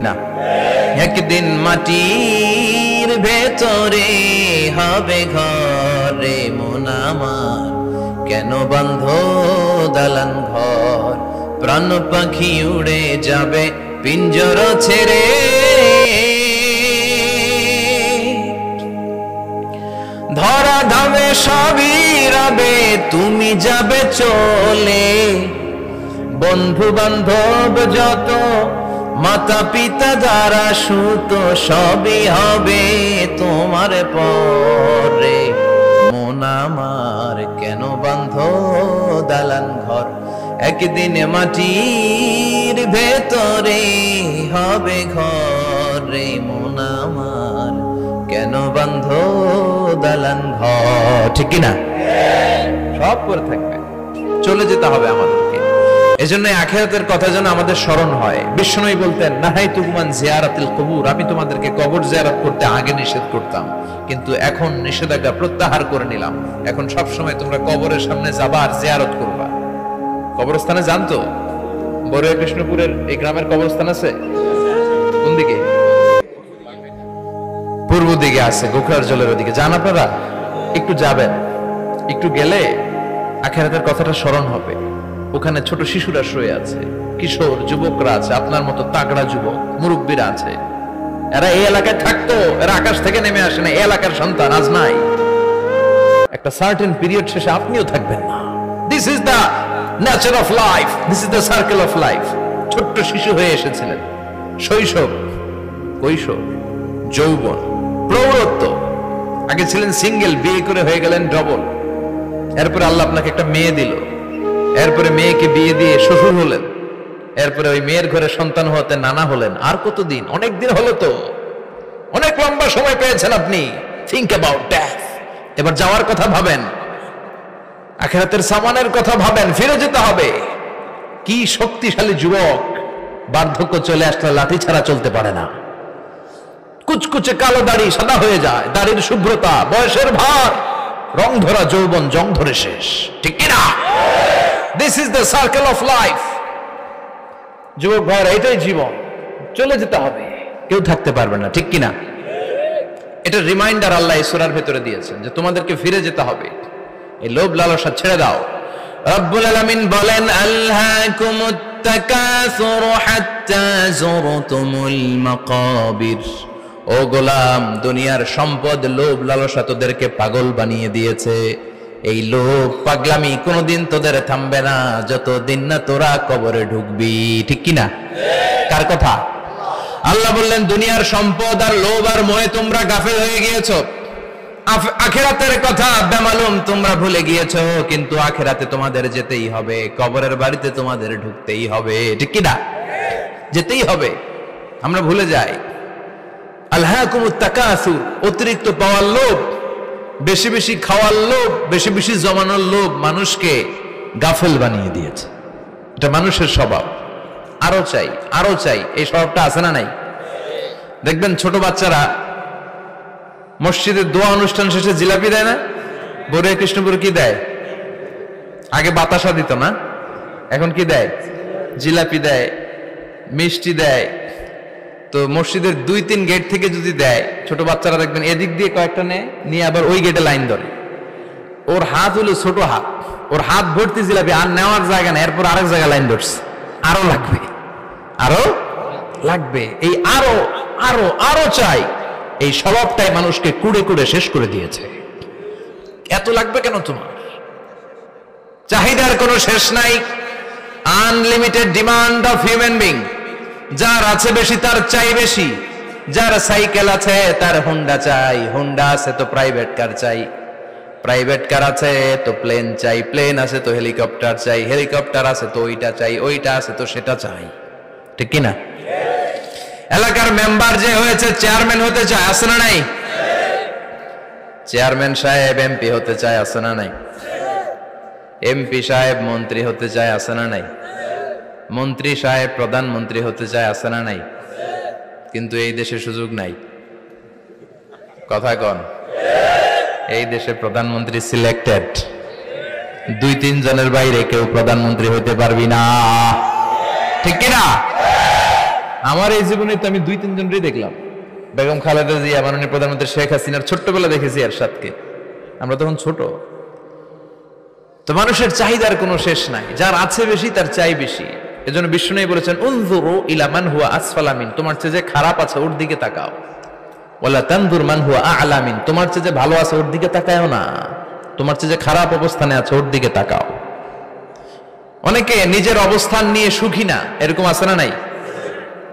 না, একদিন মাটির ভেতরে হবে ঘরে মন আমার, কেন বাঁধ দালান ঘর, প্রাণ পাখি উড়ে যাবে পিঞ্জর ছেড়ে, ধরা ধামে সবই রবে তুমি যাবে চলে, বন্ধু বান্ধব যত মাতা পিতা যারা সুত সবই হবে তোমার পরে, মন আমার কেন বাঁধ দালান ঘর, একদিন মাটির ভেতরে হবে ঘরে মন আমার, কেন বাঁধ দালান ঘর। ঠিক কিনা? সব করে থাকবে, চলে যেতে হবে আমাদেরকে। এজন্য আখিরাতের কথা যেন আমাদের স্মরণ হয়। বিষ্ণুই বলতেন, নাহাইতুকুমান জিয়ারাতিল কবুর, আমি তোমাদেরকে কবর জিয়ারত করতে আগে নিষেধ করতাম, কিন্তু এখন নিষেধাজ্ঞা প্রত্যাহার করে নিলাম। এখন সব সময় তোমরা কবরের সামনে যাবা আর জিয়ারত করবা। কবরস্থানে জানতো বড়ুয়া কৃষ্ণপুরের এই গ্রামের কবরস্থান আছে কোন দিকে? পূর্ব দিকে আছে, গোখরার জলের ওদিকে। যান আপনারা, একটু যাবেন, একটু গেলে আখিরাতের কথাটা স্মরণ হবে। ওখানে ছোট শিশুরা শুয়ে আছে, কিশোর যুবকরা আছে, আপনার মতো তাগড়া যুবক মুরব্বীরা আছে। এরা এই এলাকায় থাকতো, এরা আকাশ থেকে নেমে আসে না, এই এলাকার সন্তান আজ নাই। একটা সার্টেন পিরিয়ড শেষে আপনিও থাকবেন না। This is the nature of life, this is the circle of life. ছোট্ট শিশু হয়ে এসেছিলেন, শৈশব, কৈশোর, যৌবন, প্রৌঢ়ত্ব। আগে ছিলেন সিঙ্গেল, বিয়ে করে হয়ে গেলেন ডবল। এরপরে আল্লাহ আপনাকে একটা মেয়ে দিল, এরপরে মেয়েকে বিয়ে দিয়ে শ্বশুর হলেন, এরপরে ওই মেয়ের ঘরে সন্তান হতে নানা হলেন। আর কতদিন? অনেক দিন হলো তো, অনেক লম্বা সময় পেয়েছেন আপনি। Think about death. এবার যাওয়ার কথা ভাবেন, আখিরাতের সামানের কথা ভাবেন, ফিরে যেতে হবে। কি শক্তিশালী যুবক, বার্ধক্য চলে আসলে লাঠি ছাড়া চলতে পারে না। কুচকুচে কালো দাড়ি সাদা হয়ে যায়, দাড়ির শুভ্রতা, বয়সের ভার, রং ধরা যৌবন জং ধরে শেষ। ঠিক কিনা? This is the circle of life. যুবক ভাইরা, এটাই জীবন, চলে যেতে হবে, কেউ থাকতে পারবে না। ঠিক কিনা? এটা রিমাইন্ডার আল্লাহ এই সূরার ভেতরে দিয়েছেন যে তোমাদেরকে ফিরে যেতে হবে। এই লোভ লালসা ছেড়ে দাও। রব্বুল আলামিন বলেন, আলহাকুমুত তাকাসুর হাত্তা যুরতুমুল মাকাবির। ও গোলাম, দুনিয়ার সম্পদ, লোভ লালসা তোদেরকে পাগল বানিয়ে দিয়েছে। এই লোভ পাগলামি কোনোদিন তোদের থামবে না যতদিন না তোরা কবরে ঢুকবি। ঠিক কিনা? কার কথা? আল্লাহ বললেন, দুনিয়ার সম্পদ আর লোভ আর মোহে তোমরা গাফেল হয়ে গিয়েছো। আখিরাতের কথা বেমালুম তোমরা ভুলে গিয়েছো। কিন্তু আখিরাতে তোমাদের যেতেই হবে, কবরের বাড়িতে তোমাদের ঢুকতেই হবে। ঠিক কিনা? যেতেই হবে। আমরা ভুলে যাই। আলহাকুমুত তাকাসুর, অতিরিক্ত পাওয়ার লোভ, বেশি বেশি খাওয়ার লোভ, বেশি বেশি জমানোর লোভ মানুষকে গাফেল বানিয়ে দিয়েছে। এটা মানুষের স্বভাব। আরো চাই, আরো চাই, এই স্বভাবটা আছে না নাই? দেখবেন ছোট বাচ্চারা মসজিদের দোয়া অনুষ্ঠান শেষে জিলাপি দেয় না? বড়ুয়া কৃষ্ণপুরে কি দেয়? আগে বাতাসা দিত না, এখন কি দেয়? জিলাপি দেয়, মিষ্টি দেয়। তো মসজিদের 2-3 গেট থেকে যদি দেয়, ছোট বাচ্চারা দেখবেন এদিক দিয়ে কয়েকটা নিয়ে আবার ওই গেটে লাইন ধরে। ওর হাত হলো ছোট হাত, ওর হাত ভর্তি জিলাপি, আর নেওয়ার জায়গা না, এরপর আরেক জায়গায় লাইন ধরছে। আরো লাগবে, আরো লাগবে, এই আরো আরো আরো চাই। এই স্বভাবটাই মানুষকে কুড়ে কুড়ে শেষ করে দিয়েছে। এত লাগবে কেন তোমার? চাহিদার কোনো শেষ নাই। Unlimited demand of human being. যার আছে বেশি তার চাই বেশি। যার সাইকেল আছে তার হুন্ডা চাই, হুন্ডা আছে তো প্রাইভেট কার চাই, প্রাইভেট কার আছে তো প্লেন চাই, প্লেন আছে তো হেলিকপ্টার চাই, হেলিকপ্টার আছে তো ওইটা চাই, ওইটা আছে তো সেটা চাই। ঠিক কিনা? এলাকার মেম্বার যে হয়েছে চেয়ারম্যান হতে চায়, আছে না নাই? চেয়ারম্যান সাহেব এমপি হতে চায়, আছে না নাই? এমপি সাহেব মন্ত্রী হতে চায়, আছে না নাই? মন্ত্রী সাহেব প্রধানমন্ত্রী হতে চায়, আছে না নাই? কিন্তু এই দেশে সুযোগ নাই। কথা কন। এই দেশে প্রধানমন্ত্রী সিলেক্টেড। 2-3 জনের বাইরে কেউ প্রধানমন্ত্রী হতে পারবি না। ঠিক কিনা? আমার এই জীবনে তো আমি 2-3 জনই দেখলাম। বেগম খালেদা জিয়া, মাননীয় প্রধানমন্ত্রী শেখ হাসিনার ছোট্টবেলা দেখেছি এরশাদকে, আমরা তখন ছোট। তো মানুষের চাহিদার কোনো শেষ নাই, যার আছে বেশি তার চাই বেশি। এজন্য বিষ্ণু বলেছেন উনজুরু ইলা মান হুয়া আসফালা মিন, তোমার চেয়ে যে খারাপ আছে ওর দিকে তাকাও। ওয়ালা তানজুর মান হুয়া আ'লা মিন, তোমার চেয়ে যে ভালো আছে ওর দিকে তাকায়ও না, তোমার চেয়ে যে খারাপ অবস্থানে আছে ওর দিকে তাকাও। অনেকে নিজের অবস্থান নিয়ে সুখী না, এরকম আছে না নাই?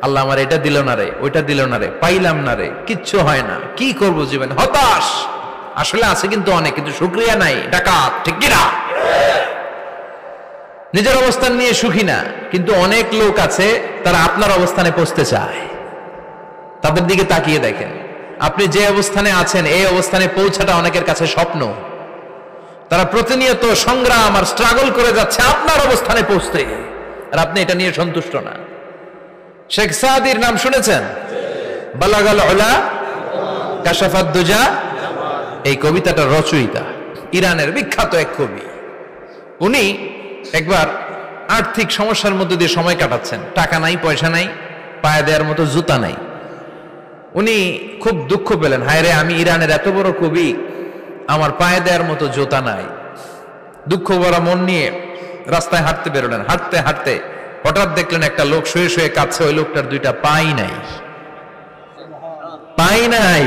আল্লাহ আমার এটা দিল না রে, ওইটা দিল না রে, পাইলাম না রে, কিচ্ছু হয় না, কি করব জীবনে, হতাশ। আসলে আছে কিন্তু অনেক, কিন্তু শুকরিয়া নাই, ডাকাত, ঠিক কি না? নিজের অবস্থান নিয়ে সুখী না, কিন্তু অনেক লোক আছে তারা আপনার অবস্থানে পৌঁছতে চায়। তাদের দিকে তাকিয়ে দেখেন, আপনি যে অবস্থানে আছেন এই অবস্থানে পৌঁছাটা অনেকের কাছে স্বপ্ন। তারা প্রতিনিয়ত সংগ্রাম আর স্ট্রাগল করে যাচ্ছে আপনার অবস্থানে পৌঁছতে, আর আপনি এটা নিয়ে সন্তুষ্ট না। শেখ সাদির নাম শুনেছেন? বালাগাল উলা কাশাফাদ দুজা, এই কবিতাটার রচয়িতা ইরানের বিখ্যাত এক কবি। উনি একবার আর্থিক সমস্যার মধ্যে দিয়ে সময় কাটাচ্ছেন, টাকা নাই, পয়সা নাই, পায়ে দেওয়ার মতো জুতা নাই। উনি খুব দুঃখ পেলেন, হায় রে, আমি ইরানের এত বড় কবি, আমার পায়ে দেওয়ার মতো জুতা নাই। দুঃখ ভরা মন নিয়ে রাস্তায় হাঁটতে বেরোলেন। হাঁটতে হাঁটতে হঠাৎ দেখলেন একটা লোক শুয়ে শুয়ে কাঁদছে, ওই লোকটার 2টা পাই নাই, পাই নাই।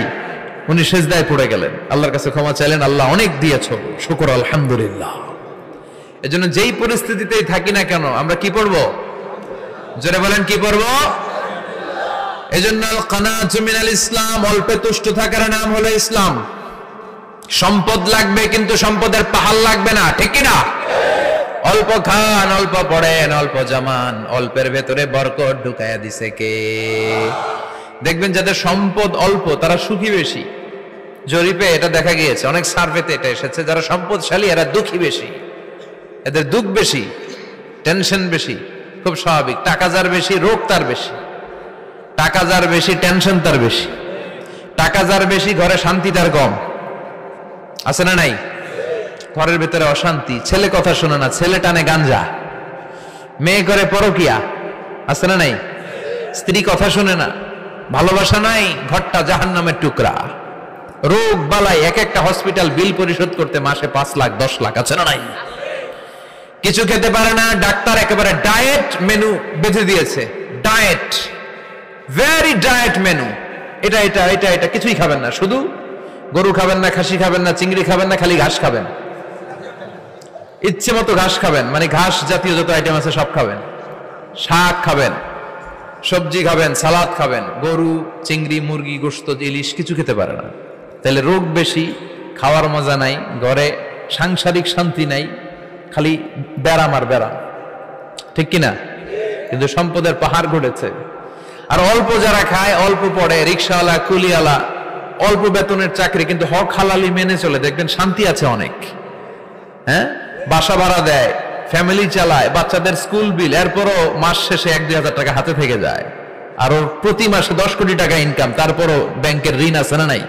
উনি সেজদায় পড়ে গেলেন, আল্লাহর কাছে ক্ষমা চাইলেন, আল্লাহ অনেক দিয়েছো, শুকর আলহামদুলিল্লাহ। এজন্য যেই পরিস্থিতিতেই থাকি না কেন আমরা কি পড়বো? জোরে বলেন, কি পড়বো? এজন্য আল কানাতু মিনাল ইসলাম, অল্পে তুষ্ট থাকার নাম হলো ইসলাম। সম্পদ লাগবে কিন্তু সম্পদের পাহাড় লাগবে না, ঠিক কি না? অল্প খান, অল্প পড়েন, অল্প জামান, অল্পের ভেতরে বরকত ঢুকায়া দিছে কে? দেখবেন যাদের সম্পদ অল্প তারা সুখী বেশি। জরিপে এটা দেখা গিয়েছে, অনেক সার্ভেতে এটা এসেছে, যারা সম্পদশালী এরা দুঃখী বেশি, এদের দুঃখ বেশি, টেনশন বেশি। খুব স্বাভাবিক, টাকা যার বেশি রোগ তার বেশি, টাকা যার বেশি টেনশন তার বেশি, টাকা যার বেশি ঘরে শান্তি তার কম। আছে না নাই? ঘরের ভেতরে অশান্তি, ছেলে কথা শোনে না, ছেলে টানে গাঞ্জা, মেয়ে করে পরকিয়া, আছে না নাই? স্ত্রী কথা শোনে না, ভালোবাসা নাই, ঘরটা জাহান্নামের টুকরা। রোগ বালাই, এক একটা হসপিটাল বিল পরিশোধ করতে মাসে 5 লাখ 10 লাখ, আছে না নাই? কিছু খেতে পারে না, ডাক্তার একেবারে ডায়েট মেনু বেঁধে দিয়েছে, ডায়েট, ভেরি ডায়েট মেনু, এটা এটা এটা এটা কিছুই খাবেন না, শুধু গরু খাবেন না, খাসি খাবেন না, চিংড়ি খাবেন না, খালি ঘাস খাবেন, ইচ্ছে মতো ঘাস খাবেন, মানে ঘাস জাতীয় যত আইটেম আছে সব খাবেন, শাক খাবেন, সবজি খাবেন, সালাদ খাবেন, গরু, চিংড়ি, মুরগি, গোশত, ইলিশ কিছু খেতে পারে না। তাহলে রোগ বেশি, খাওয়ার মজা নাই, ঘরে সাংসারিক শান্তি নাই, খালি ব্যারাম আর ব্যারাম, ঠিক কিনা? কিন্তু সম্পদের পাহাড় ঘটেছে। আর অল্প যারা খায়, অল্প পড়ে, রিক্সাওয়ালা, কুলিওয়ালা, অল্প বেতনের চাকরি, কিন্তু হক হালালি মেনে চলে, দেখবেন শান্তি আছে অনেক। হ্যাঁ, বাসা ভাড়া দেয়, ফ্যামিলি চালায়, বাচ্চাদের স্কুল বিল, এরপরও মাস শেষে 1-2 হাজার টাকা হাতে থেকে যায়। আর ওর প্রতি মাসে 10 কোটি টাকা ইনকাম, তারপরও ব্যাংকের ঋণ আছে না নাই?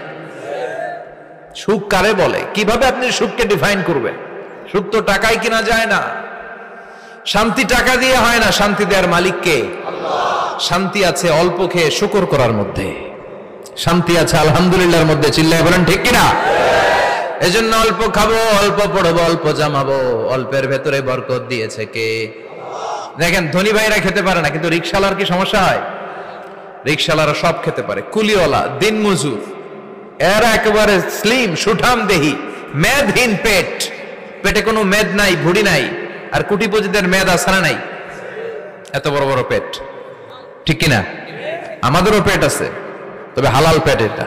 সুখ কারে বলে? কিভাবে আপনি সুখকে ডিফাইন করবেন? সুখ তো টাকায় কিনা যায় না, শান্তি টাকা দিয়ে হয় না, শান্তি দেওয়ার মালিক কে? শান্তি আছে অল্প খেয়ে শুকর করার মধ্যে, শান্তি আছে আলহামদুলিল্লাহর মধ্যে, চিল্লায় বলেন ঠিক কিনা? এজন্য অল্প খাবো, অল্প পড়বো, অল্প জামাবো, অল্পের ভেতরে বরকত দিয়েছে কে? দেখেন ধনী ভাইরা খেতে পারে না, কিন্তু রিকশালার কি সমস্যা হয়? রিকশালারা সব খেতে পারে, কুলিওয়ালা, দিন মজুর, এরা একেবারে স্লিম সুঠাম দেহি, মেদহীন পেট, পেটে কোনো মেদ নাই, ভুড়ি নাই। আর কোটিপতিদের মেদ আছে না নাই? এত বড় বড় পেট, ঠিক কিনা? আমাদেরও পেট আছে, তবে হালাল পেট এটা।